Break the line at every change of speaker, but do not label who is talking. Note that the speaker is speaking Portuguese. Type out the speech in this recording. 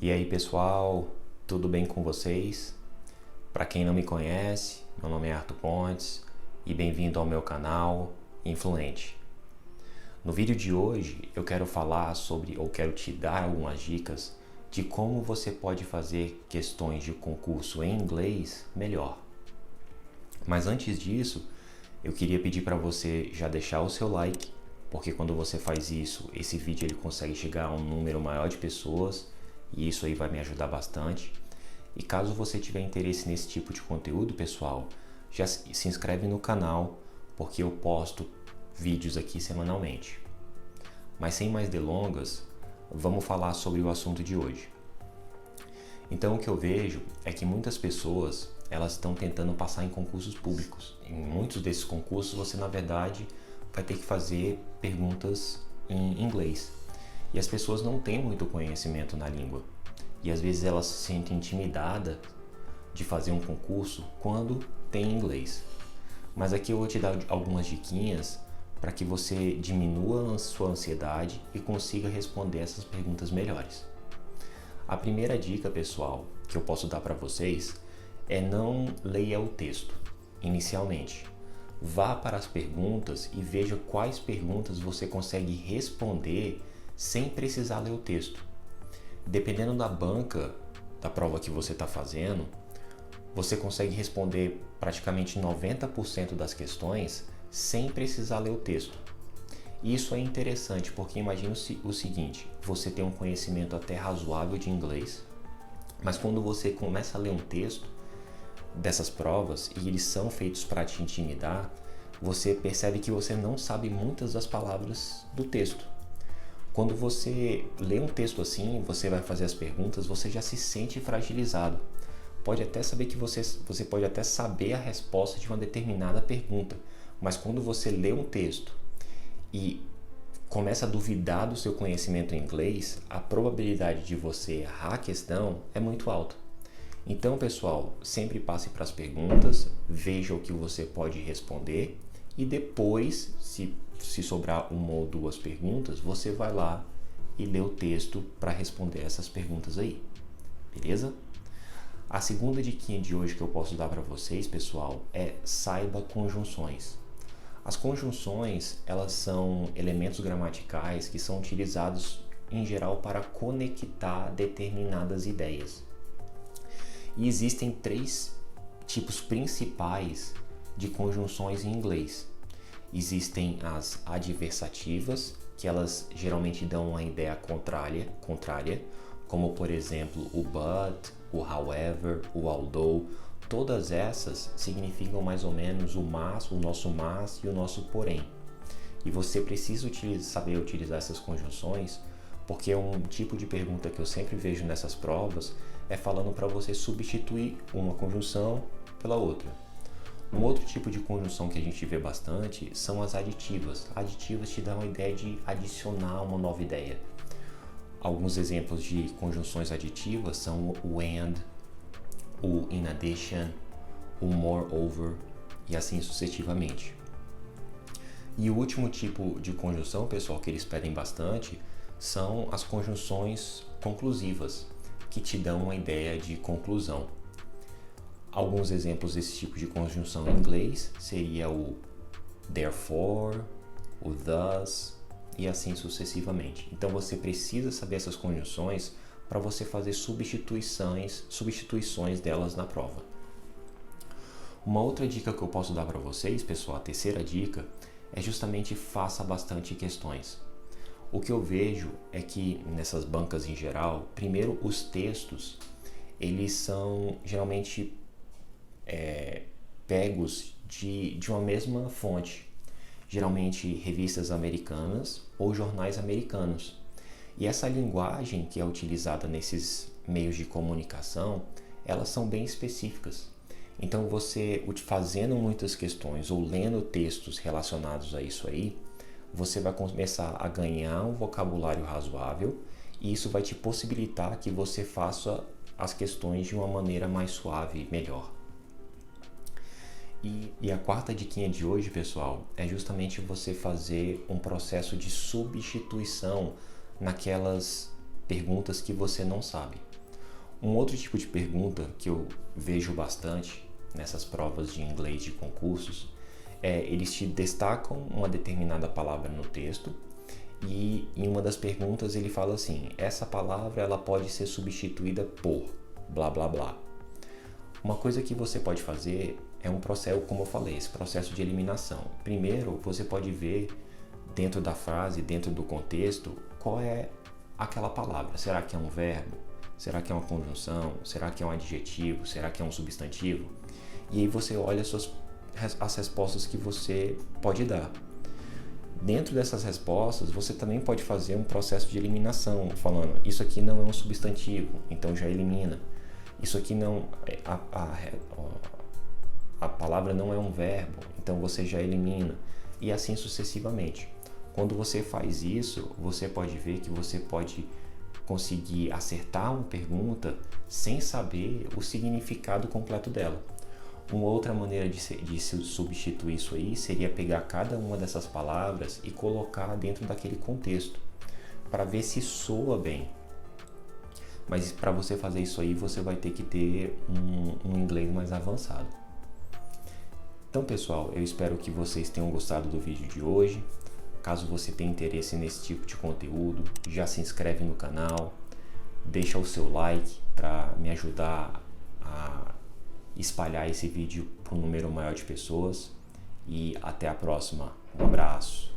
E aí pessoal, tudo bem com vocês? Para quem não me conhece, meu nome é Arthur Pontes e bem-vindo ao meu canal Influente. No vídeo de hoje eu quero falar sobre, ou quero te dar algumas dicas de como você pode fazer questões de concurso em inglês melhor. Mas antes disso, eu queria pedir para você já deixar o seu like, porque quando você faz isso, esse vídeo ele consegue chegar a um número maior de pessoas e isso aí vai me ajudar bastante. E caso você tiver interesse nesse tipo de conteúdo, pessoal, já se inscreve no canal, porque eu posto vídeos aqui semanalmente. Mas sem mais delongas, vamos falar sobre o assunto de hoje. Então o que eu vejo é que muitas pessoas elas estão tentando passar em concursos públicos. Em muitos desses concursos você na verdade vai ter que fazer perguntas em inglês. E as pessoas não têm muito conhecimento na língua. E às vezes elas se sentem intimidadas de fazer um concurso quando tem inglês. Mas aqui eu vou te dar algumas diquinhas para que você diminua a sua ansiedade e consiga responder essas perguntas melhores. A primeira dica, pessoal, que eu posso dar para vocês é não leia o texto inicialmente. Vá para as perguntas e veja quais perguntas você consegue responder sem precisar ler o texto. Dependendo da banca da prova que você está fazendo, você consegue responder praticamente 90% das questões sem precisar ler o texto. Isso é interessante porque imagine o seguinte, você tem um conhecimento até razoável de inglês, mas quando você começa a ler um texto dessas provas e eles são feitos para te intimidar, você percebe que você não sabe muitas das palavras do texto. Quando você lê um texto assim, você vai fazer as perguntas, você já se sente fragilizado. Pode até saber que você pode até saber a resposta de uma determinada pergunta, mas quando você lê um texto e começa a duvidar do seu conhecimento em inglês, a probabilidade de você errar a questão é muito alta. Então, pessoal, sempre passe para as perguntas, veja o que você pode responder e depois, se sobrar uma ou duas perguntas, você vai lá e lê o texto para responder essas perguntas aí, beleza? A segunda diquinha de hoje que eu posso dar para vocês, pessoal, é saiba conjunções. As conjunções, elas são elementos gramaticais que são utilizados em geral para conectar determinadas ideias. E existem três tipos principais de conjunções em inglês. Existem as adversativas, que elas geralmente dão uma ideia contrária, como por exemplo o but, o however, o although. Todas essas significam mais ou menos o nosso mas e o nosso porém. E você precisa saber utilizar essas conjunções, porque um tipo de pergunta que eu sempre vejo nessas provas é falando para você substituir uma conjunção pela outra. Um outro tipo de conjunção que a gente vê bastante são as aditivas. Aditivas te dão a ideia de adicionar uma nova ideia. Alguns exemplos de conjunções aditivas são o and, o in addition, o moreover e assim sucessivamente. E o último tipo de conjunção, pessoal, que eles pedem bastante são as conjunções conclusivas, que te dão uma ideia de conclusão. Alguns exemplos desse tipo de conjunção em inglês seria o therefore, o thus e assim sucessivamente. Então você precisa saber essas conjunções para você fazer substituições delas na prova. Uma outra dica que eu posso dar para vocês, pessoal, a terceira dica, é justamente faça bastante questões. O que eu vejo é que nessas bancas em geral, primeiro os textos, eles são geralmente pegos de uma mesma fonte, geralmente revistas americanas ou jornais americanos. E essa linguagem que é utilizada nesses meios de comunicação, elas são bem específicas. Então você, fazendo muitas questões ou lendo textos relacionados a isso aí, você vai começar a ganhar um vocabulário razoável e isso vai te possibilitar que você faça as questões de uma maneira mais suave e melhor. E a quarta diquinha de hoje, pessoal, é justamente você fazer um processo de substituição naquelas perguntas que você não sabe. Um outro tipo de pergunta que eu vejo bastante nessas provas de inglês de concursos eles te destacam uma determinada palavra no texto e em uma das perguntas ele fala assim: essa palavra ela pode ser substituída por blá blá blá. Uma coisa que você pode fazer é um processo, como eu falei, esse processo de eliminação. Primeiro, você pode ver dentro da frase, dentro do contexto, qual é aquela palavra. Será que é um verbo? Será que é uma conjunção? Será que é um adjetivo? Será que é um substantivo? E aí você olha as respostas que você pode dar. Dentro dessas respostas, você também pode fazer um processo de eliminação, falando, isso aqui não é um substantivo, então já elimina. Isso aqui não, a palavra não é um verbo, então você já elimina. E assim sucessivamente. Quando você faz isso, você pode ver que você pode conseguir acertar uma pergunta sem saber o significado completo dela. Uma outra maneira de se substituir isso aí seria pegar cada uma dessas palavras e colocar dentro daquele contexto, para ver se soa bem. Mas para você fazer isso aí, você vai ter que ter um inglês mais avançado. Então, pessoal, eu espero que vocês tenham gostado do vídeo de hoje. Caso você tenha interesse nesse tipo de conteúdo, já se inscreve no canal, deixa o seu like para me ajudar a espalhar esse vídeo para um número maior de pessoas. E até a próxima. Um abraço.